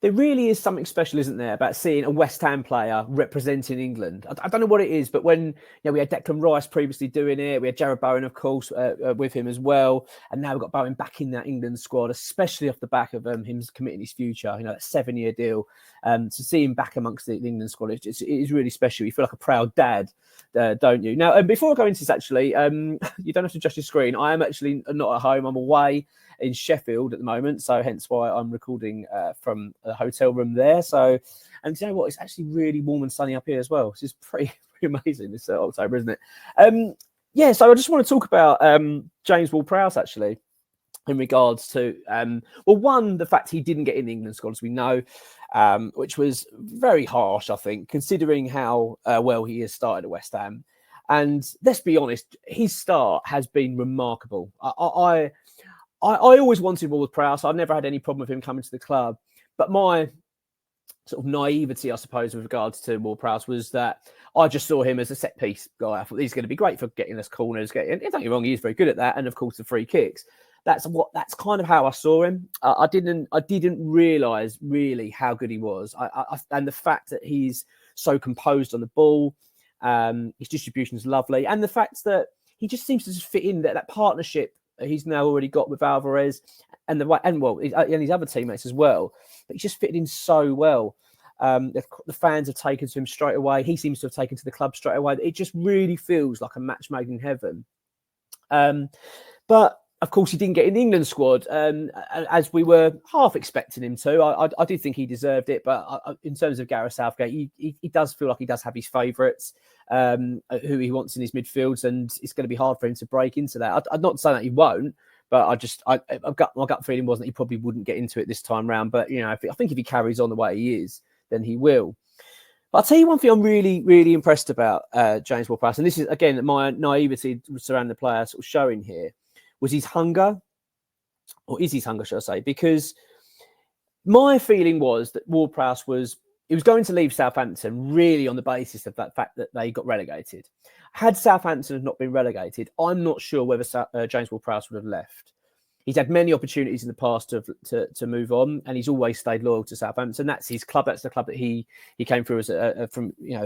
there really is something special, isn't there, about seeing a West Ham player representing England. I don't know what it is, but when we had Declan Rice previously doing it, we had Jared Bowen, of course, with him as well, and now we've got Bowen back in that England squad, especially off the back of him committing his future, that 7-year deal. To see him back amongst the England squad, it is really special. You feel like a proud dad, don't you? Now, before I go into this, actually, you don't have to adjust your screen. I am actually not at home. I'm away in Sheffield at the moment, so hence why I'm recording from a hotel room there. So, and you know what? It's actually really warm and sunny up here as well. This is pretty amazing this October, isn't it? So I just want to talk about James Ward-Prowse actually, in regards to one, the fact he didn't get in the England squad, as we know, which was very harsh, I think, considering how well he has started at West Ham. And let's be honest, his start has been remarkable. I always wanted Ward-Prowse. I've never had any problem with him coming to the club. But my sort of naivety, I suppose, with regards to Ward-Prowse was that I just saw him as a set-piece guy. I thought he's going to be great for getting us corners. Don't get me wrong, he's very good at that. And, of course, the free kicks. That's kind of how I saw him. I didn't realise really how good he was. And the fact that he's so composed on the ball, his distribution is lovely. And the fact that he just seems to just fit in that partnership he's now already got with Alvarez and his other teammates as well. But he's just fitted in so well. The fans have taken to him straight away. He seems to have taken to the club straight away. It just really feels like a match made in heaven. But of course, he didn't get in the England squad, as we were half expecting him to. I did think he deserved it, but in terms of Gareth Southgate, he does feel like he does have his favourites, who he wants in his midfields, and it's going to be hard for him to break into that. I'm not saying that he won't, but my gut feeling wasn't he probably wouldn't get into it this time round. But I think if he carries on the way he is, then he will. But I'll tell you one thing I'm really, really impressed about James Ward-Prowse, and this is again my naivety surrounding the player sort of showing here. Was his hunger, or is his hunger, should I say? Because my feeling was that Ward-Prowse was going to leave Southampton really on the basis of that fact that they got relegated. Had Southampton not been relegated, I'm not sure whether James Ward-Prowse would have left. He's had many opportunities in the past to move on, and he's always stayed loyal to Southampton. That's his club. That's the club that he came through as a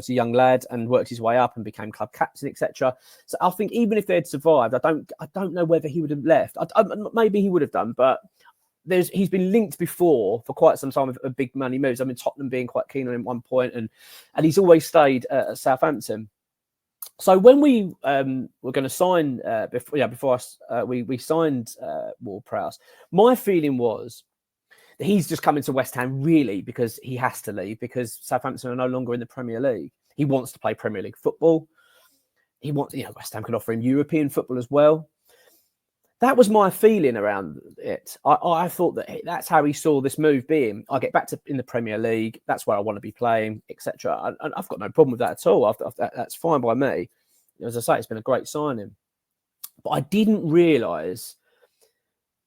young lad and worked his way up and became club captain, etc. So I think even if they'd survived, I don't know whether he would have left. Maybe he would have done, but he's been linked before for quite some time with big money moves. I mean, Tottenham being quite keen on him at one point, and he's always stayed at Southampton. So when we were going to sign before we signed Ward-Prowse, my feeling was that he's just coming to West Ham really because he has to leave, because Southampton are no longer in the Premier League. He wants to play Premier League football. He wants, West Ham can offer him European football as well. That was my feeling around it. I thought that's how he saw this move being. I get back in the Premier League. That's where I want to be playing, etc. And I've got no problem with that at all. That's fine by me. As I say, it's been a great signing. But I didn't realise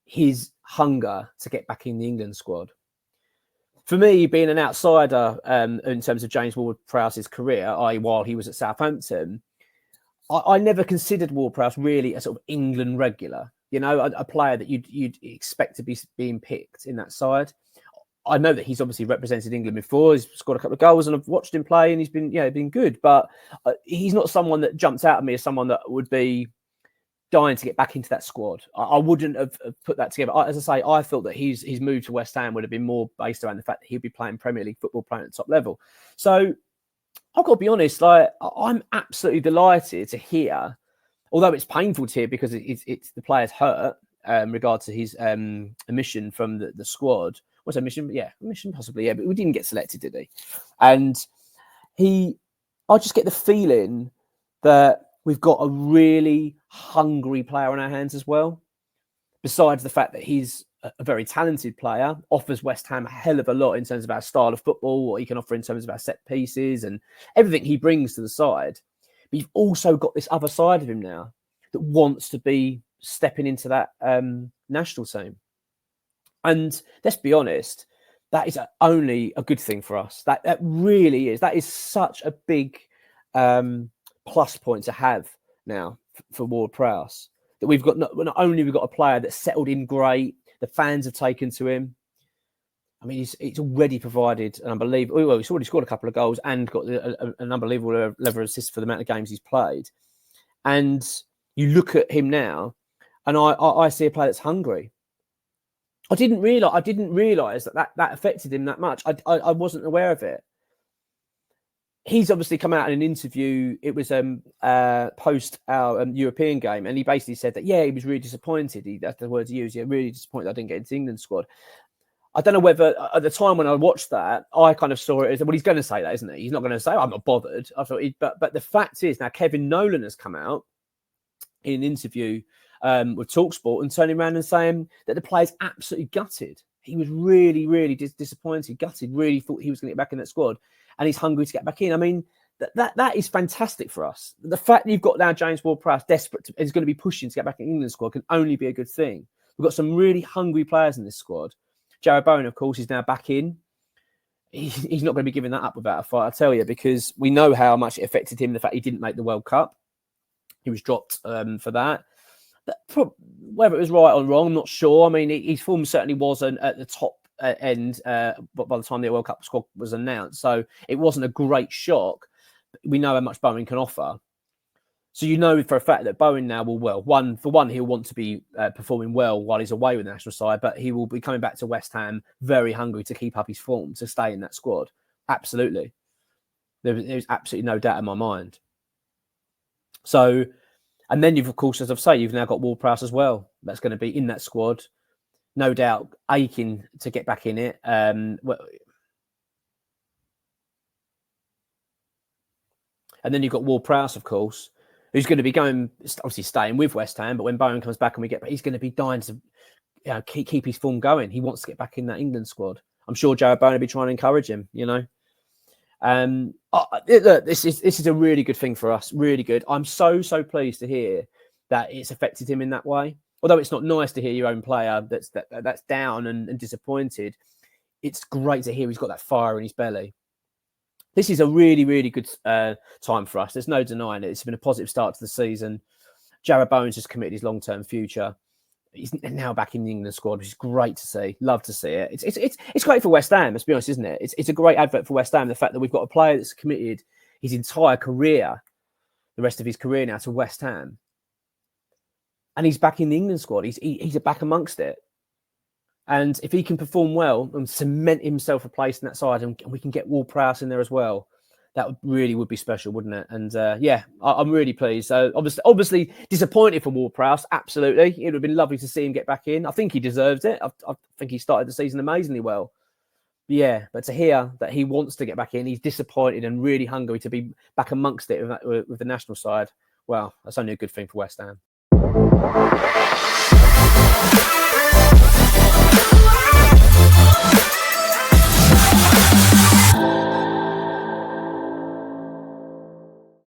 his hunger to get back in the England squad. For me, being an outsider in terms of James Ward-Prowse's career, i.e. while he was at Southampton, I never considered Ward-Prowse really a sort of England regular. A player that you'd expect to be being picked in that side. I know that he's obviously represented England before. He's scored a couple of goals, and I've watched him play, and he's been good. But he's not someone that jumps out at me as someone that would be dying to get back into that squad. I wouldn't have put that together. As I say, I thought that his move to West Ham would have been more based around the fact that he'd be playing Premier League football, playing at the top level. So I've got to be honest. I'm absolutely delighted to hear. Although it's painful to hear because it's the player's hurt in regard to his omission from the squad. What's that mission? Yeah, omission possibly. Yeah, but we didn't get selected, did he? And I just get the feeling that we've got a really hungry player on our hands as well. Besides the fact that he's a very talented player, offers West Ham a hell of a lot in terms of our style of football, what he can offer in terms of our set pieces and everything he brings to the side. But you've also got this other side of him now that wants to be stepping into that national team. And let's be honest, that is only a good thing for us. That really is. That is such a big plus point to have now for Ward-Prowse. That we've got not only we've got a player that's settled in great, the fans have taken to him, I mean, he's already provided an unbelievable. Well, he's already scored a couple of goals and got an unbelievable level of assists for the amount of games he's played. And you look at him now, and I see a player that's hungry. I didn't realize that affected him that much. I wasn't aware of it. He's obviously come out in an interview. It was post our European game, and he basically said that he was really disappointed. That's the words he used. Really disappointed I didn't get into the England squad. I don't know whether at the time when I watched that, I kind of saw it as, well, he's going to say that, isn't he? He's not going to say, I'm not bothered. I thought, but the fact is now Kevin Nolan has come out in an interview with TalkSport and turning around and saying that the player's absolutely gutted. He was really, really disappointed, gutted, really thought he was going to get back in that squad, and he's hungry to get back in. I mean, that is fantastic for us. The fact that you've got now James Ward-Prowse desperate is going to be pushing to get back in the England squad can only be a good thing. We've got some really hungry players in this squad. Jarrod Bowen, of course, is now back in. He's not going to be giving that up without a fight, I tell you, because we know how much it affected him, the fact he didn't make the World Cup. He was dropped for that. Whether it was right or wrong, I'm not sure. I mean, his form certainly wasn't at the top end by the time the World Cup squad was announced. So it wasn't a great shock. We know how much Bowen can offer. So you know for a fact that Bowen now will, he'll want to be performing well while he's away with the national side, but he will be coming back to West Ham very hungry to keep up his form, to stay in that squad. Absolutely. There's absolutely no doubt in my mind. So, and then you've, of course, as I've said, you've now got Ward-Prowse as well. That's going to be in that squad. No doubt aching to get back in it. And then you've got Ward-Prowse, of course, who's going to be going, obviously staying with West Ham, but when Bowen comes back and we get back, he's going to be dying to keep his form going. He wants to get back in that England squad. I'm sure Jarrod Bowen will be trying to encourage him, you know. Look, this is a really good thing for us, really good. I'm so pleased to hear that it's affected him in that way. Although it's not nice to hear your own player that's down and disappointed, it's great to hear he's got that fire in his belly. This is a really, really good time for us. There's no denying it. It's been a positive start to the season. Jarrod Bowen's just committed his long-term future. He's now back in the England squad, which is great to see. Love to see it. It's great for West Ham, let's be honest, isn't it? It's a great advert for West Ham, the fact that we've got a player that's committed his entire career, the rest of his career now, to West Ham. And he's back in the England squad. He's back amongst it. And if he can perform well and cement himself a place in that side, and we can get Ward-Prowse in there as well, that would be special, wouldn't it? And I'm really pleased. So obviously disappointed for Ward-Prowse. Absolutely, it would have been lovely to see him get back in. I think he deserves it. I think he started the season amazingly well. But to hear that he wants to get back in, he's disappointed and really hungry to be back amongst it with the national side. Well, that's only a good thing for West Ham.